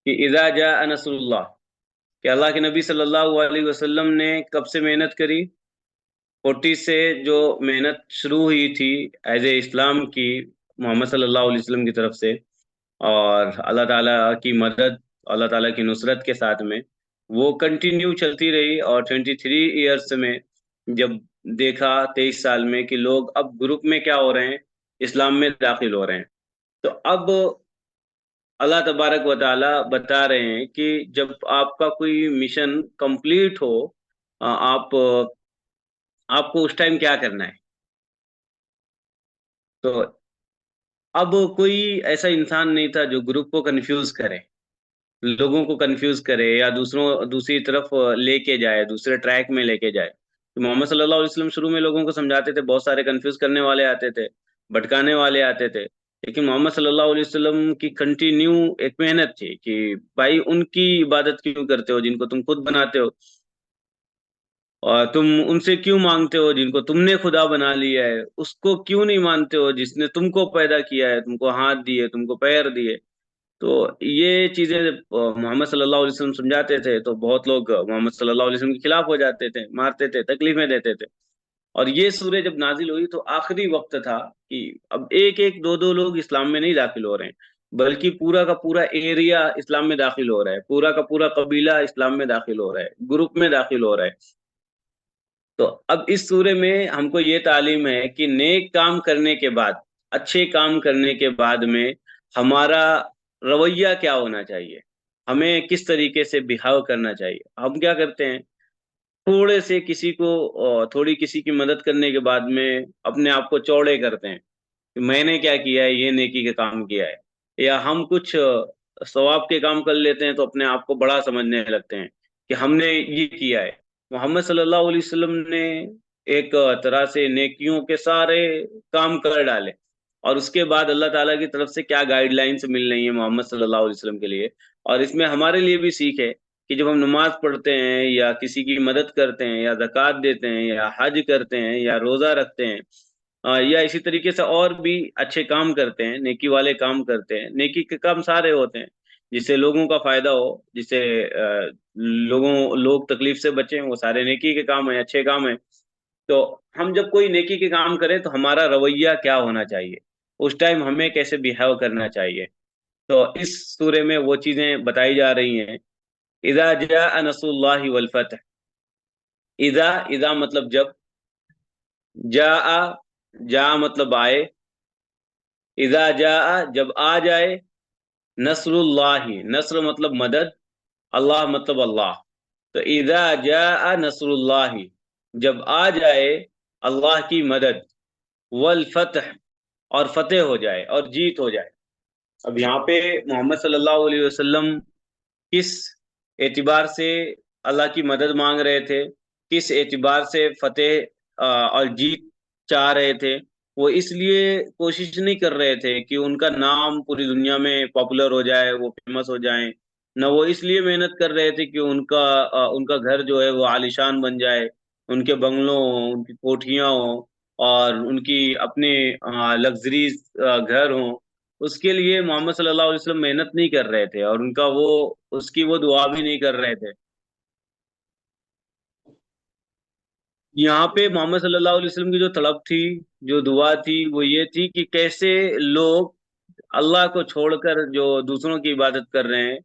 کہ اذا جاء نصر اللہ، کہ اللہ کے نبی صلی اللہ علیہ وسلم نے کب سے محنت کری؟ 40 سے جو محنت شروع ہوئی تھی ایز اے اسلام کی، محمد صلی اللہ علیہ وسلم کی طرف سے، اور اللہ تعالیٰ کی مدد، اللہ تعالیٰ کی نصرت کے ساتھ میں وہ کنٹینیو چلتی رہی، اور 23 ایئرس میں جب دیکھا 23 سال میں کہ لوگ اب گروپ میں کیا ہو رہے ہیں، اسلام میں داخل ہو رہے ہیں، تو اب اللہ تبارک و تعالی بتا رہے ہیں کہ جب آپ کا کوئی مشن کمپلیٹ ہو، آپ کو اس ٹائم کیا کرنا ہے۔ تو اب کوئی ایسا انسان نہیں تھا جو گروپ کو کنفیوز کرے، لوگوں کو کنفیوز کرے یا دوسری طرف لے کے جائے، دوسرے ٹریک میں لے کے جائے۔ تو محمد صلی اللہ علیہ وسلم شروع میں لوگوں کو سمجھاتے تھے، بہت سارے کنفیوز کرنے والے آتے تھے، بھٹکانے والے آتے تھے، لیکن محمد صلی اللہ علیہ وسلم کی کنٹینیو ایک محنت تھی کہ بھائی ان کی عبادت کیوں کرتے ہو جن کو تم خود بناتے ہو، اور تم ان سے کیوں مانگتے ہو جن کو تم نے خدا بنا لیا ہے، اس کو کیوں نہیں مانتے ہو جس نے تم کو پیدا کیا ہے، تم کو ہاتھ دیے، تم کو پیر دیے۔ تو یہ چیزیں محمد صلی اللہ علیہ وسلم سمجھاتے تھے تو بہت لوگ محمد صلی اللہ علیہ وسلم کے خلاف ہو جاتے تھے، مارتے تھے، تکلیفیں دیتے تھے۔ اور یہ سورہ جب نازل ہوئی تو آخری وقت تھا کہ اب ایک ایک دو دو لوگ اسلام میں نہیں داخل ہو رہے ہیں، بلکہ پورا کا پورا ایریا اسلام میں داخل ہو رہا ہے، پورا کا پورا قبیلہ اسلام میں داخل ہو رہا ہے، گروپ میں داخل ہو رہا ہے۔ تو اب اس سورے میں ہم کو یہ تعلیم ہے کہ نیک کام کرنے کے بعد، اچھے کام کرنے کے بعد میں ہمارا رویہ کیا ہونا چاہیے، ہمیں کس طریقے سے بہاو کرنا چاہیے۔ ہم کیا کرتے ہیں، تھوڑے سے تھوڑی کسی کی مدد کرنے کے بعد میں اپنے آپ کو چوڑے کرتے ہیں کہ میں نے کیا کیا ہے، یہ نیکی کا کام کیا ہے، یا ہم کچھ ثواب کے کام کر لیتے ہیں تو اپنے آپ کو بڑا سمجھنے لگتے ہیں کہ ہم نے یہ کیا ہے۔ محمد صلی اللہ علیہ وسلم نے ایک طرح سے نیکیوں کے سارے کام کر ڈالے، اور اس کے بعد اللہ تعالیٰ کی طرف سے کیا گائیڈ لائنس مل رہی ہیں محمد صلی اللہ علیہ وسلم کے لیے، اور اس میں ہمارے لیے بھی سیکھ ہے کہ جب ہم نماز پڑھتے ہیں یا کسی کی مدد کرتے ہیں یا زکوٰۃ دیتے ہیں یا حج کرتے ہیں یا روزہ رکھتے ہیں، یا اسی طریقے سے اور بھی اچھے کام کرتے ہیں، نیکی والے کام کرتے ہیں، نیکی کے کام سارے ہوتے ہیں جس سے لوگوں کا فائدہ ہو، جس سے لوگ تکلیف سے بچیں، وہ سارے نیکی کے کام ہیں، اچھے کام ہیں۔ تو ہم جب کوئی نیکی کے کام کریں تو ہمارا رویہ کیا ہونا چاہیے، اس ٹائم ہمیں کیسے بیہیو کرنا چاہیے، تو اس سورے میں وہ چیزیں بتائی جا رہی ہیں۔ اذا جاء نصر اللہ والفتح، اذا مطلب جب، جاء جاء مطلب آئے، اذا جاء جب آ جائے، نصر اللہ، نصر مطلب مدد، اللہ مطلب اللہ، تو اذا جاء نصر اللہ جب آ جائے اللہ کی مدد، والفتح اور فتح ہو جائے اور جیت ہو جائے۔ اب یہاں پہ محمد صلی اللہ علیہ وسلم کس اعتبار سے اللہ کی مدد مانگ رہے تھے، کس اعتبار سے فتح اور جیت چاہ رہے تھے؟ وہ اس لیے کوشش نہیں کر رہے تھے کہ ان کا نام پوری دنیا میں پاپولر ہو جائے، وہ فیمس ہو جائیں، نہ وہ اس لیے محنت کر رہے تھے کہ ان کا گھر جو ہے وہ عالیشان بن جائے، ان کے بنگلوں ہوں، ان کی کوٹھیاں ہوں، اور ان کی اپنے لگژریز گھر ہوں۔ اس کے لیے محمد صلی اللہ علیہ وسلم محنت نہیں کر رہے تھے، اور اس کی وہ دعا بھی نہیں کر رہے تھے۔ یہاں پہ محمد صلی اللہ علیہ وسلم کی جو طلب تھی، جو دعا تھی، وہ یہ تھی کہ کیسے لوگ اللہ کو چھوڑ کر جو دوسروں کی عبادت کر رہے ہیں،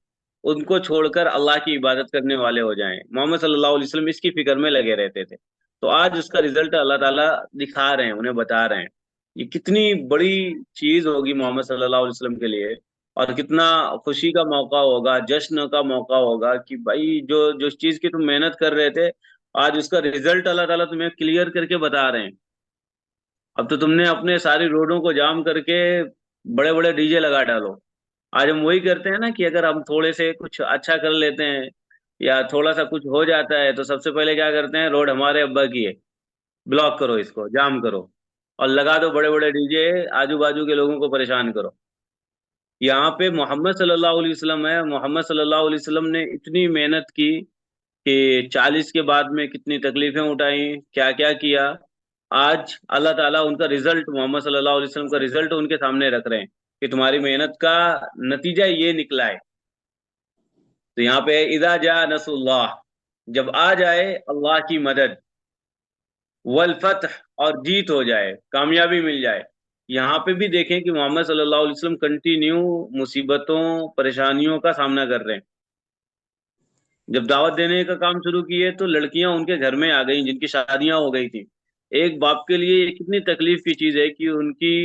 ان کو چھوڑ کر اللہ کی عبادت کرنے والے ہو جائیں۔ محمد صلی اللہ علیہ وسلم اس کی فکر میں لگے رہتے تھے، تو آج اس کا رزلٹ اللہ تعالیٰ دکھا رہے ہیں، انہیں بتا رہے ہیں۔ یہ کتنی بڑی چیز ہوگی محمد صلی اللہ علیہ وسلم کے لیے، اور کتنا خوشی کا موقع ہوگا، جشن کا موقع ہوگا کہ بھائی جو جس چیز کی تم محنت کر رہے تھے، آج اس کا رزلٹ اللہ تعالیٰ تمہیں کلیئر کر کے بتا رہے ہیں۔ اب تو تم نے اپنے ساری روڈوں کو جام کر کے بڑے بڑے ڈی جے لگا ڈالو۔ آج ہم وہی کرتے ہیں نا کہ اگر ہم تھوڑے سے کچھ اچھا کر لیتے ہیں یا تھوڑا سا کچھ ہو جاتا ہے تو سب سے پہلے کیا کرتے ہیں، روڈ ہمارے ابا کی ہے، بلاک کرو، اس کو جام کرو، اور لگا دو بڑے بڑے ڈی جے، آجو باجو کے لوگوں کو پریشان کرو۔ یہاں پہ محمد صلی اللہ علیہ وسلم ہے، محمد صلی اللہ علیہ وسلم نے اتنی محنت کی کہ 40 کے بعد میں کتنی تکلیفیں اٹھائیں، کیا کیا کیا۔ آج اللہ تعالیٰ ان کا رزلٹ، محمد صلی اللہ علیہ وسلم کا رزلٹ ان کے سامنے رکھ رہے ہیں کہ تمہاری محنت کا نتیجہ یہ نکلا ہے۔ تو یہاں پہ اذا جاء نصر اللہ، جب آ جائے اللہ کی مدد، والفتح، اور جیت ہو جائے، کامیابی مل جائے۔ یہاں پہ بھی دیکھیں کہ محمد صلی اللہ علیہ وسلم کنٹینیو مصیبتوں پریشانیوں کا سامنا کر رہے ہیں۔ جب دعوت دینے کا کام شروع کیے تو لڑکیاں ان کے گھر میں آ گئیں جن کی شادیاں ہو گئی تھیں۔ ایک باپ کے لیے یہ کتنی تکلیف کی چیز ہے کہ ان کی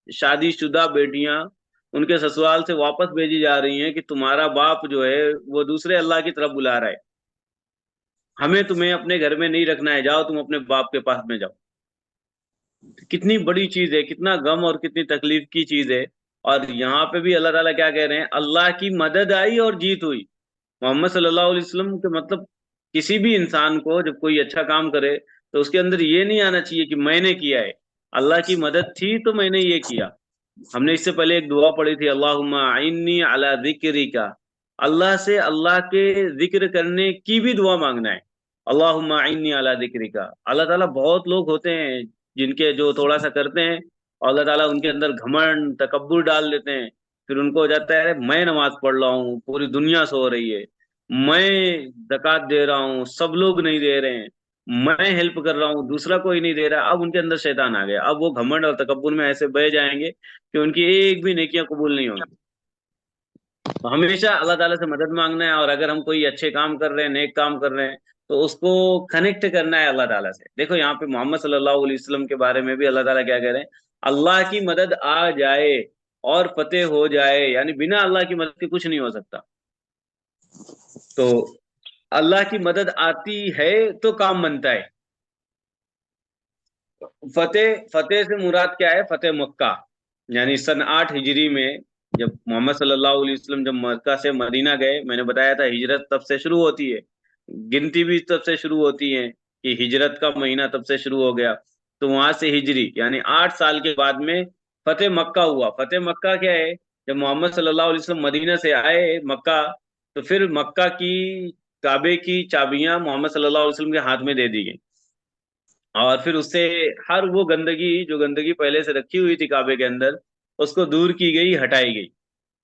شادی شدہ بیٹیاں ان کے سسرال سے واپس بھیجی جا رہی ہیں کہ تمہارا باپ جو ہے وہ دوسرے اللہ کی طرف بلا رہا ہے، ہمیں تمہیں اپنے گھر میں نہیں رکھنا ہے، جاؤ تم اپنے باپ کے پاس میں جاؤ۔ کتنی بڑی چیز ہے، کتنا غم اور کتنی تکلیف کی چیز ہے۔ اور یہاں پہ بھی اللہ تعالیٰ کیا کہہ رہے ہیں، اللہ کی مدد آئی اور جیت ہوئی۔ محمد صلی اللہ علیہ وسلم کے مطلب کسی بھی انسان کو جب کوئی اچھا کام کرے تو اس کے اندر یہ نہیں آنا چاہیے کہ میں نے کیا ہے، اللہ کی مدد تھی تو میں نے یہ کیا۔ ہم نے اس سے پہلے ایک دعا پڑھی تھی، اللہم اعنی علی ذکرک، اللہ سے اللہ کے ذکر کرنے کی بھی دعا مانگنا ہے۔ اللہم اعنی علی ذکرک، اللہ تعالیٰ بہت لوگ ہوتے ہیں جن کے جو تھوڑا سا کرتے ہیں اور اللہ تعالیٰ ان کے اندر گھمنڈ تکبر ڈال دیتے ہیں، پھر ان کو ہو جاتا ہے میں نماز پڑھ رہا ہوں پوری دنیا سو رہی ہے، میں زکوٰۃ دے رہا ہوں سب لوگ نہیں دے رہے ہیں، میں ہیلپ کر رہا ہوں دوسرا کوئی نہیں دے رہا۔ اب ان کے اندر شیطان آ گیا، اب وہ گھمنڈ اور تکبر میں ایسے بہہ جائیں گے کہ ان کی ایک بھی نیکیاں قبول نہیں ہوں گی۔ تو ہمیشہ اللہ تعالیٰ سے مدد مانگنا ہے، اور اگر ہم کوئی اچھے کام کر رہے ہیں، نیک کام کر رہے ہیں، تو اس کو کنیکٹ کرنا ہے اللہ تعالیٰ سے۔ دیکھو یہاں پہ محمد صلی اللہ علیہ وسلم کے بارے میں بھی اللہ تعالیٰ کیا کہہ رہے ہیں، اللہ کی مدد آ جائے اور فتح ہو جائے، یعنی بنا اللہ کی مدد کے کچھ نہیں ہو سکتا۔ تو اللہ کی مدد آتی ہے تو کام بنتا ہے۔ فتح سے مراد کیا ہے، فتح مکہ، یعنی سن 8 ہجری میں جب محمد صلی اللہ علیہ وسلم جب مکہ سے مدینہ گئے، میں نے بتایا تھا ہجرت تب سے شروع ہوتی ہے، گنتی بھی تب سے شروع ہوتی ہے کہ ہجرت کا مہینہ تب سے شروع ہو گیا۔ تو وہاں سے ہجری یعنی 8 سال کے بعد میں فتح مکہ ہوا۔ فتح مکہ کیا ہے، جب محمد صلی اللہ علیہ وسلم مدینہ سے آئے مکہ، تو پھر مکہ کی کعبے کی چابیاں محمد صلی اللہ علیہ وسلم کے ہاتھ میں دے دی گئی، اور پھر اس سے ہر وہ گندگی جو گندگی پہلے سے رکھی ہوئی تھی کعبے کے اندر، اس کو دور کی گئی، ہٹائی گئی۔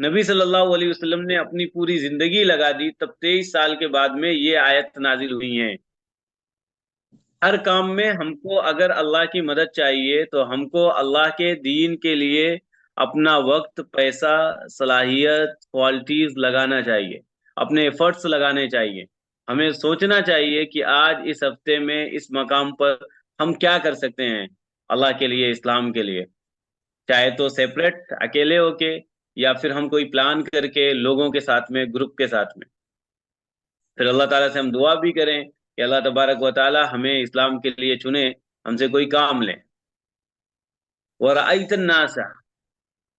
نبی صلی اللہ علیہ وسلم نے اپنی پوری زندگی لگا دی، تب 23 سال کے بعد میں یہ آیت نازل ہوئی ہیں۔ ہر کام میں ہم کو اگر اللہ کی مدد چاہیے تو ہم کو اللہ کے دین کے لیے اپنا وقت، پیسہ، صلاحیت، کوالٹیز لگانا چاہیے، اپنے ایفرٹس لگانے چاہیے۔ ہمیں سوچنا چاہیے کہ آج اس ہفتے میں اس مقام پر ہم کیا کر سکتے ہیں اللہ کے لیے، اسلام کے لیے، چاہے تو سیپریٹ اکیلے ہو کے، یا پھر ہم کوئی پلان کر کے لوگوں کے ساتھ میں، گروپ کے ساتھ میں۔ پھر اللہ تعالیٰ سے ہم دعا بھی کریں کہ اللہ تبارک و تعالیٰ ہمیں اسلام کے لیے چنے، ہم سے کوئی کام لیں۔ وَرَأَيْتَ النَّاسَ،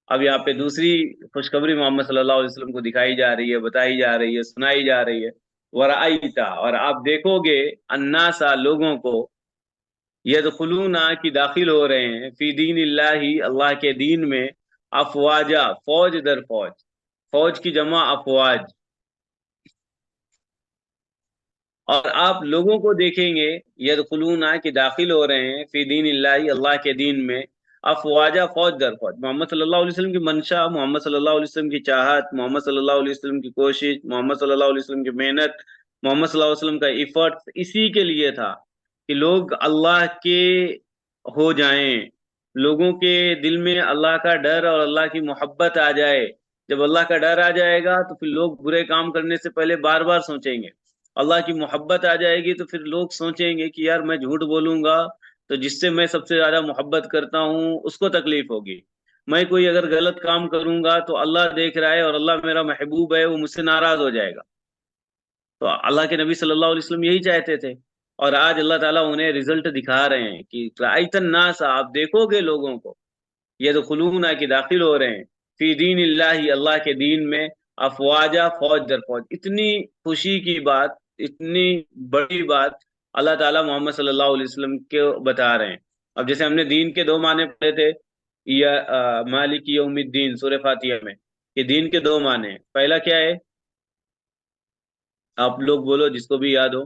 اب یہاں پہ دوسری خوشخبری محمد صلی اللہ علیہ وسلم کو دکھائی جا رہی ہے، بتائی جا رہی ہے، سنائی جا رہی ہے۔ وَرَأَيْتَ، اور آپ دیکھو گے، النَّاسَ، لوگوں کو، یدخلون، کی داخل ہو رہے ہیں، فی دین اللہ، اللہ کے دین میں، افواجا، فوج در فوج، فوج کی جمع افواج۔ اور آپ لوگوں کو دیکھیں گے، یدخلون، کہ داخل ہو رہے ہیں، فی دین اللہ، اللہ کے دین میں، افواجا، فوج در فوج۔ محمد صلی اللہ علیہ وسلم کی منشا، محمد صلی اللہ علیہ وسلم کی چاہت، محمد صلی اللہ علیہ وسلم کی کوشش، محمد صلی اللہ علیہ وسلم کی محنت، محمد صلی اللہ علیہ وسلم کا ایفرٹ اسی کے لیے تھا کہ لوگ اللہ کے ہو جائیں، لوگوں کے دل میں اللہ کا ڈر اور اللہ کی محبت آ جائے۔ جب اللہ کا ڈر آ جائے گا تو پھر لوگ برے کام کرنے سے پہلے بار بار سوچیں گے۔ اللہ کی محبت آ جائے گی تو پھر لوگ سوچیں گے کہ یار میں جھوٹ بولوں گا تو جس سے میں سب سے زیادہ محبت کرتا ہوں اس کو تکلیف ہوگی، میں کوئی اگر غلط کام کروں گا تو اللہ دیکھ رہا ہے اور اللہ میرا محبوب ہے، وہ مجھ سے ناراض ہو جائے گا۔ تو اللہ کے نبی صلی اللہ علیہ وسلم یہی چاہتے تھے، اور آج اللہ تعالیٰ انہیں رزلٹ دکھا رہے ہیں کہ رأیت الناس، آپ دیکھو گے لوگوں کو، یدخلون، کہ داخل ہو رہے ہیں، فی دین اللہ، اللہ کے دین میں، افواجا، فوج در فوج۔ اتنی خوشی کی بات، اتنی بڑی بات اللہ تعالیٰ محمد صلی اللہ علیہ وسلم کو بتا رہے ہیں۔ اب جیسے ہم نے دین کے 2 معنی پڑھے تھے، یا مالک یوم الدین، سورہ فاتحہ میں، کہ دین کے 2 معنی ہیں۔ پہلا کیا ہے، آپ لوگ بولو جس کو بھی یاد ہو۔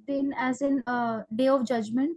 Then as in day of judgment.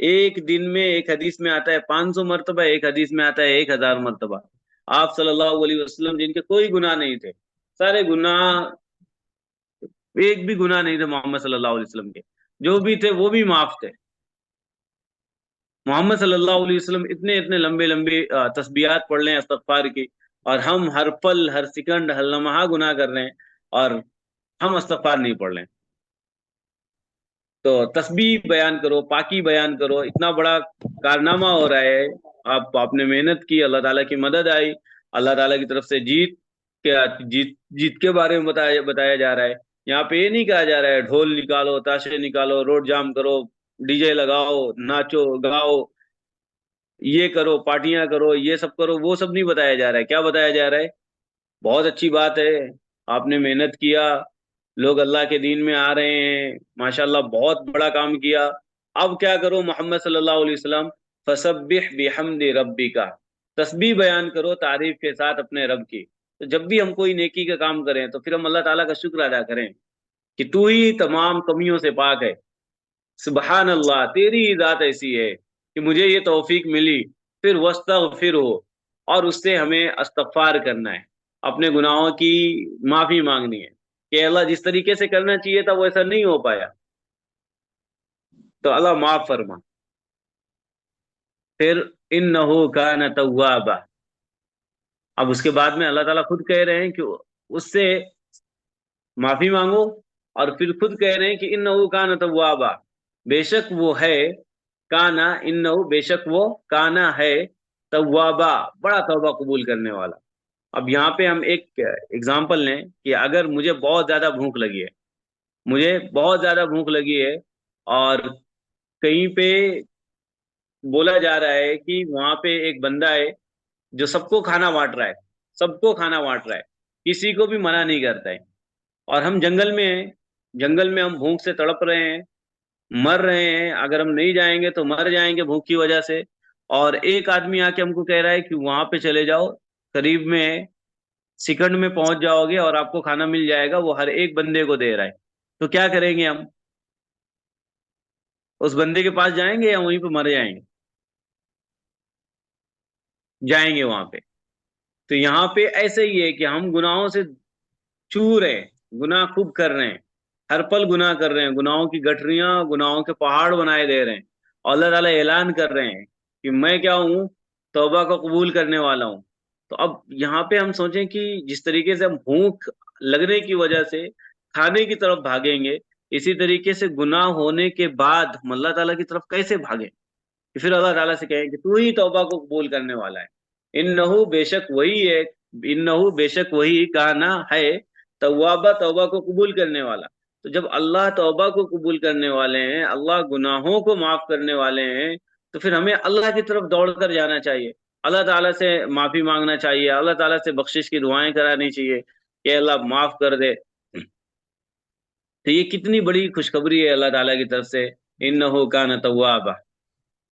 ایک دن میں ایک حدیث میں آتا ہے 500 مرتبہ، ایک حدیث میں آتا ہے 1000 مرتبہ۔ آپ صلی اللہ علیہ وسلم جن کے کوئی گناہ نہیں تھے، سارے گناہ، ایک بھی گناہ نہیں تھے محمد صلی اللہ علیہ وسلم کے، جو بھی تھے وہ بھی معاف تھے۔ محمد صلی اللہ علیہ وسلم اتنے اتنے لمبے لمبے تسبیحات پڑھ لیں استغفار کی، اور ہم ہر پل ہر سیکنڈ ہر لمحہ گناہ کر رہے ہیں اور ہم استغفار نہیں پڑھ رہے ہیں۔ تو تسبیح بیان کرو، پاکی بیان کرو، اتنا بڑا کارنامہ ہو رہا ہے، آپ نے محنت کی، اللہ تعالیٰ کی مدد آئی، اللہ تعالیٰ کی طرف سے جیت کے بارے میں بتایا جا رہا ہے۔ یہاں پہ یہ نہیں کہا جا رہا ہے ڈھول نکالو، تاشے نکالو، روڈ جام کرو، ڈی جے لگاؤ، ناچو گاؤ، یہ کرو، پارٹیاں کرو، یہ سب کرو، وہ سب نہیں بتایا جا رہا ہے۔ کیا بتایا جا رہا ہے؟ بہت اچھی بات ہے، آپ نے محنت کیا، لوگ اللہ کے دین میں آ رہے ہیں، ماشاءاللہ بہت بڑا کام کیا، اب کیا کرو محمد صلی اللہ علیہ وسلم، فسبح بحمد ربک، تسبیح بیان کرو تعریف کے ساتھ اپنے رب کی۔ تو جب بھی ہم کوئی نیکی کا کام کریں تو پھر ہم اللہ تعالیٰ کا شکر ادا کریں کہ تو ہی تمام کمیوں سے پاک ہے، سبحان اللہ، تیری ہی ذات ایسی ہے کہ مجھے یہ توفیق ملی۔ پھر وستغفر ہو، اور اس سے ہمیں استغفار کرنا ہے، اپنے گناہوں کی معافی مانگنی ہے کہ اللہ جس طریقے سے کرنا چاہیے تھا وہ ایسا نہیں ہو پایا، تو اللہ معاف فرما۔ پھر انہ کان توابا، اب اس کے بعد میں اللہ تعالیٰ خود کہہ رہے ہیں کہ اس سے معافی مانگو، اور پھر خود کہہ رہے ہیں کہ انہ کان توابا، بے شک وہ ہے، کانا انہ، بے شک وہ، کانا ہے، توابا، بڑا توبہ قبول کرنے والا۔ اب یہاں پہ ہم ایک اگزامپل لیں کہ اگر مجھے بہت زیادہ بھوک لگی ہے، مجھے بہت زیادہ بھوک لگی ہے، اور کہیں پہ بولا جا رہا ہے کہ وہاں پہ ایک بندہ ہے جو سب کو کھانا بانٹ رہا ہے، سب کو کھانا بانٹ رہا ہے، کسی کو بھی منع نہیں کرتا ہے، اور ہم جنگل میں ہیں، جنگل میں ہم بھوک سے تڑپ رہے ہیں، مر رہے ہیں، اگر ہم نہیں جائیں گے تو مر جائیں گے بھوک کی وجہ سے، اور ایک آدمی آ کے ہم کو کہہ رہا ہے کہ وہاں پہ چلے جاؤ، قریب میں ہے، سیکنڈ میں پہنچ جاؤ گے اور آپ کو کھانا مل جائے گا، وہ ہر ایک بندے کو دے رہا ہے، تو کیا کریں گے ہم؟ اس بندے کے پاس جائیں گے یا وہیں پہ مر جائیں گے؟ جائیں گے وہاں پہ۔ تو یہاں پہ ایسے ہی ہے کہ ہم گناہوں سے چور ہیں، گناہ خوب کر رہے ہیں، ہر پل گناہ کر رہے ہیں، گناہوں کی گٹھریاں، گناہوں کے پہاڑ بنائے دے رہے ہیں، اور اللہ تعالیٰ اعلان کر رہے ہیں کہ میں کیا ہوں، توبہ کو قبول کرنے والا ہوں۔ تو اب یہاں پہ ہم سوچیں کہ جس طریقے سے ہم بھوک لگنے کی وجہ سے کھانے کی طرف بھاگیں گے، اسی طریقے سے گناہ ہونے کے بعد ہم اللہ تعالیٰ کی طرف کیسے بھاگیں؟ کہ پھر اللہ تعالیٰ سے کہیں کہ تو ہی توبہ کو قبول کرنے والا ہے، انہو، بے شک وہی ہے، انہو، بے شک وہی، کانا ہے، توابہ، توبہ کو قبول کرنے والا۔ تو جب اللہ توبہ کو قبول کرنے والے ہیں، اللہ گناہوں کو معاف کرنے والے ہیں، تو پھر ہمیں اللہ کی طرف دوڑ کر جانا چاہیے، اللہ تعالیٰ سے معافی مانگنا چاہیے، اللہ تعالیٰ سے بخشش کی دعائیں کرانی چاہیے کہ اللہ معاف کر دے۔ تو یہ کتنی بڑی خوشخبری ہے اللہ تعالیٰ کی طرف سے، انہو کان توابا۔